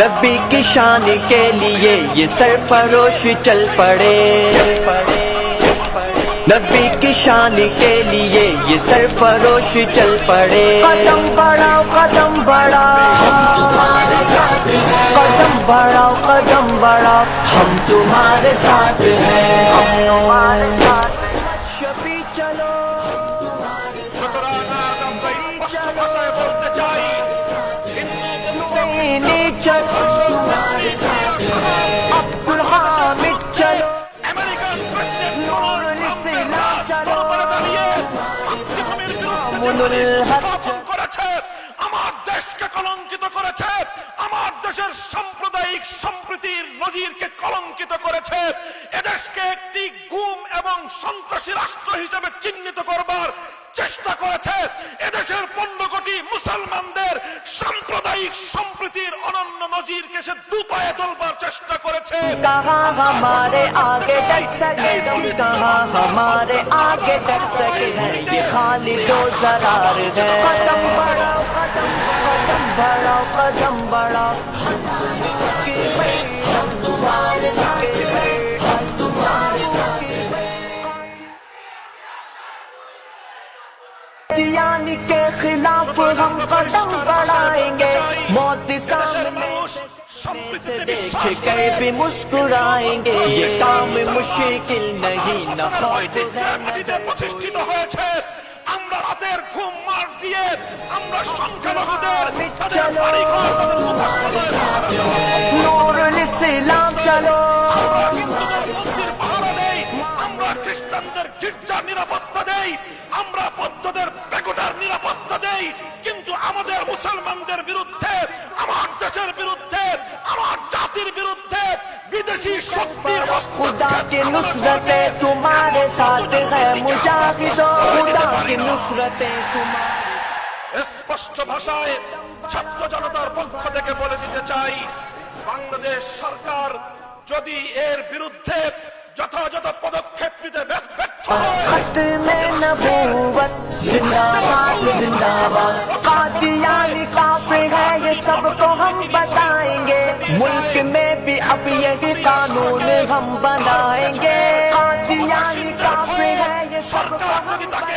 नबी की शान के लिए ये सरफरोश चल पड़े, नबी की शान के लिए ये सरफरोश चल पड़े। कदम बढ़ाओ कदम बढ़ाओ, कदम बढ़ाओ कदम बढ़ाओ, हम तुम्हारे साथ हैं, हम तुम्हारे साथ। शफी चलो चलो, अब्दुल हामिद चलो, আমেরিকান প্রেসিডেন্ট নুরুল ইসলাম চলো, মুনুল হক করেছে, আমার দেশকে কলঙ্কিত করেছে, আমার দেশের সাম্প্রদায়িক সম্প্রীতির নজিরকে কলঙ্কিত করেছে, এদেশকে একটি গুম এবং সন্ত্রাসী রাষ্ট্র হিসেবে চিহ্নিত করবার চেষ্টা করেছে, এদেশের 15 কোটি মুসলমানদের সাম্প্রদায়িক সম্প্রীতির অনন্য নজিরকে সে দুপায়ে তোলবার চেষ্টা করেছে। कहाँ हमारे आगे डर सके, कहाँ हमारे आगे डर सके, ये खाली दो जरार है। कदम बढ़ाओ कदम बढ़ाओ कदम बढ़ाओ, हम तुम्हारे साथ हैं, हम तुम्हारे साथ हैं। यानी के खिलाफ हम कदम बढ़ाएंगे, मौत सामने से देख कर भी मुस्कुराएंगे, ये काम मुश्किल नहीं न প্রতিষ্ঠিত হয়েছে। আমরা রাতের ঘুম মার দিয়ে আমরা সংখ্যালঘুদের তাদের বাড়িঘর তাদের নুরুল ইসলাম চলো, আমরা হিন্দুদের মন্দির পাহারা দেই, আমরা খ্রিস্টানদের গির্জার নিরাপত্তা দেই, আমরা বৌদ্ধদের বেগুটার নিরাপত্তা দেই, কিন্তু আমাদের মুসলমানদের বিরুদ্ধে, আমার দেশের বিরুদ্ধে, আমার জাতির বিরুদ্ধে বিদেশি শক্তির खुदा की नुसरतें तुम्हारे साथ है मुजाहिदों, खुदा की नुसरतें तुम्हारे। স্পষ্ট ভাষায় ছাত্র জনতার পক্ষ থেকে বলে দিতে চাই, বাংলাদেশ সরকার যদি এর বিরুদ্ধে যথাযথ পদক্ষেপ নিতে ব্যর্থ হয়, खत्मे नबूवत जिंदाबाद जिंदाबाद, कादियानी काफिर है ये सबको हम बताएंगे, मुल्क में भी अब यही कानून हम बनाएंगे, कादियानी काफिर है ये सबको সরকার हम যদি তাকে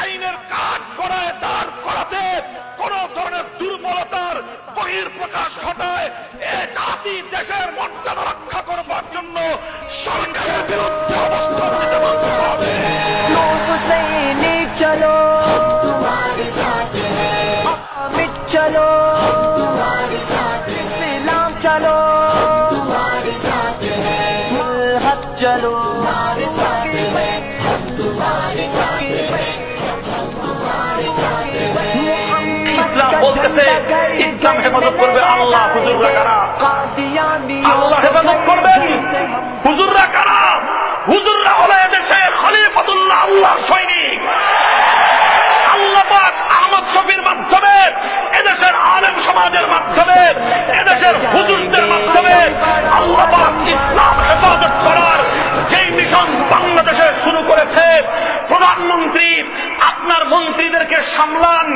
আইনের কাঠ গড়ায় দাঁড় করাতে কোন ধরনের দুর্বলতার বহিঃপ্রকাশ ঘটায়, এ জাতি দেশের মর্যাদা রক্ষা করবার জন্য সরকারের বিরুদ্ধে অবস্থান নিতে বাধ্য হবে। हुसैनी चलो तुम्हारे साथ है, हामिद चलो तुम्हारे साथ है, इस्लाम चलो तुम्हारे साथ है, हक चलो तुम्हारे साथ है, हम तुम्हारे साथ है, हम तुम्हारे साथ है। ইসলাম বলতেছে ইসলাম হেফাজত করবে আল্লাহ, হুজুররা কারা? আল্লাহ হেফাজত করবেন, হুজুররা কারা? হুজুররা হলো এদেশে খলিফাতুল্লাহ আল্লাহর সৈনিক। আল্লাহ পাক আহমদ শফির মাধ্যমে, এদেশের আলেম সমাজের মাধ্যমে, এদেশের হুজুরদের মাধ্যমে আল্লাহ পাক ইসলাম হেফাজত করার যেই মিশন বাংলাদেশে শুরু করেছে, প্রধানমন্ত্রী আপনার মন্ত্রীদেরকে সামলান,